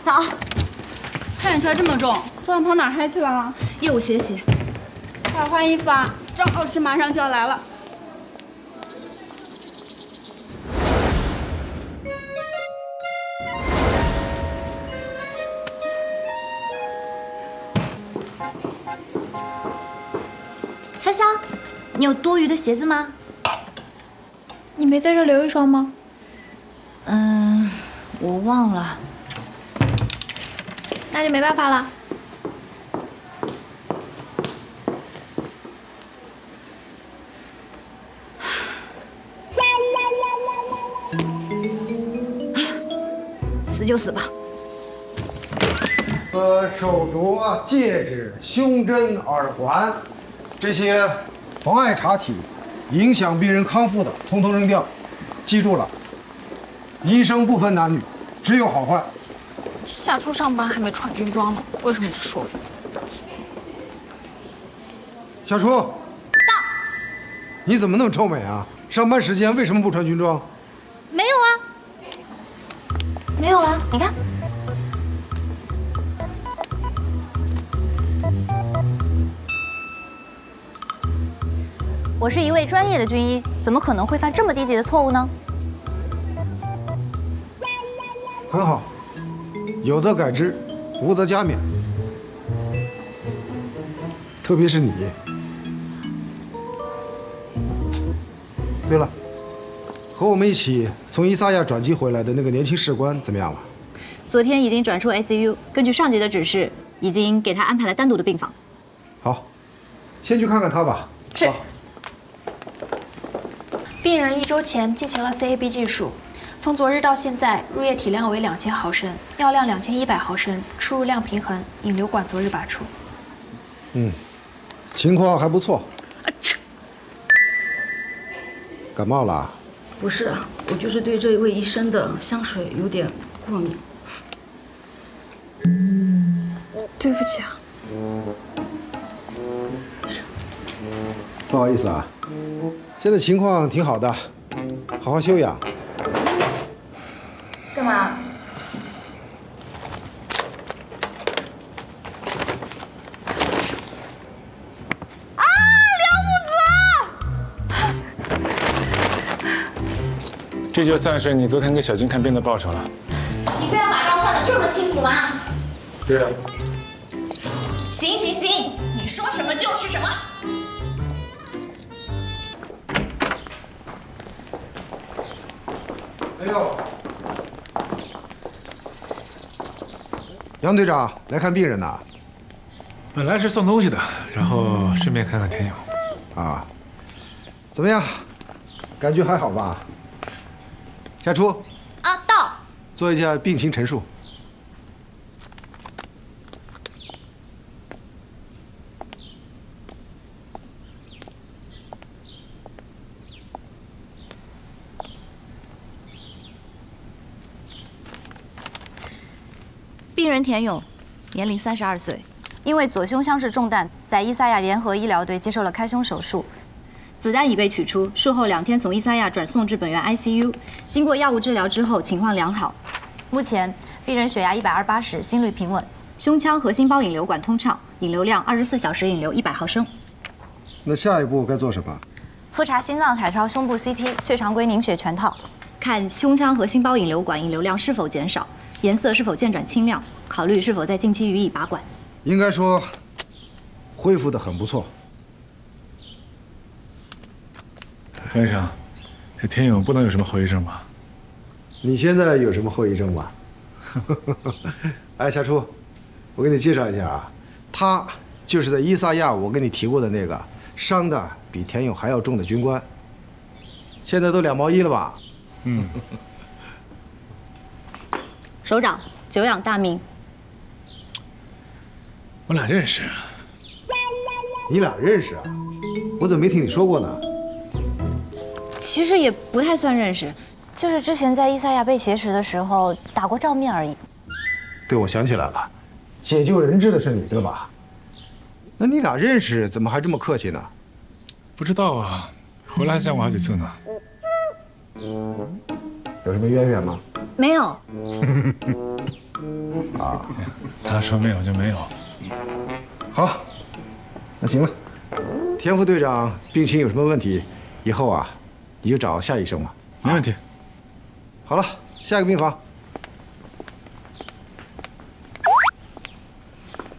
走。看眼圈这么重，昨晚跑哪儿嗨去了？业务学习。快换衣服啊，郑老师马上就要来了。潇潇，你有多余的鞋子吗？你没在这留一双吗？我忘了。那就没办法了。死就死吧。手镯、戒指、胸针、耳环，这些妨碍查体、影响病人康复的，统统扔掉。记住了，医生不分男女，只有好坏。夏初上班还没穿军装呢，为什么只说我？小初，到。你怎么那么臭美啊？上班时间为什么不穿军装？没有啊，没有啊，你看。我是一位专业的军医，怎么可能会犯这么低级的错误呢？很好，有则改之，无则加勉。特别是你。对了，和我们一起从伊萨亚转机回来的那个年轻士官怎么样了？昨天已经转出 ICU， 根据上级的指示，已经给他安排了单独的病房。好，先去看看他吧。是。病人1周前进行了 CAB 技术，从昨日到现在，入液体量为2000毫升，尿量2100毫升，出入量平衡，引流管昨日拔出。情况还不错。感冒了？不是，我就是对这一位医生的香水有点过敏。对不起啊。不好意思啊，现在情况挺好的，好好休养。干嘛？这就算是你昨天给小军看病的报酬了。你非要把账算得这么清楚吗？对啊。行行行，你说什么就是什么。哎呦，杨队长来看病人呐？本来是送东西的，然后顺便看看田勇。啊，怎么样？感觉还好吧？夏初，啊，到。做一下病情陈述。病人田勇，年龄32岁，因为左胸腔室中弹，在伊萨亚联合医疗队接受了开胸手术。子弹已被取出，术后2天从伊萨亚转送至本院 ICU， 经过药物治疗之后情况良好。目前病人血压120/80，心率平稳，胸腔核心包引流管通畅，引流量24小时引流100毫升。那下一步该做什么？复查心脏彩超、胸部 CT、血常规凝血全套，看胸腔核心包引流管引流量是否减少，颜色是否渐转清亮，考虑是否在近期予以拔管。应该说，恢复得很不错。张医生，这田勇不能有什么后遗症吧？你现在有什么后遗症吗？哎，夏初，我给你介绍一下啊，他就是在伊萨亚我跟你提过的那个伤的比田勇还要重的军官。现在都2毛1了吧？首长，久仰大名。我俩认识。你俩认识啊？我怎么没听你说过呢？其实也不太算认识，就是之前在伊萨亚被挟持的时候打过照面而已。对，我想起来了，解救人质的是你对吧？那你俩认识，怎么还这么客气呢？不知道啊，回来还见过好几次呢。有什么渊源吗？没有。啊。他说没有就没有。好，那行了。田副队长病情有什么问题，以后啊，你就找夏医生吧。没问题。好了，下一个病房。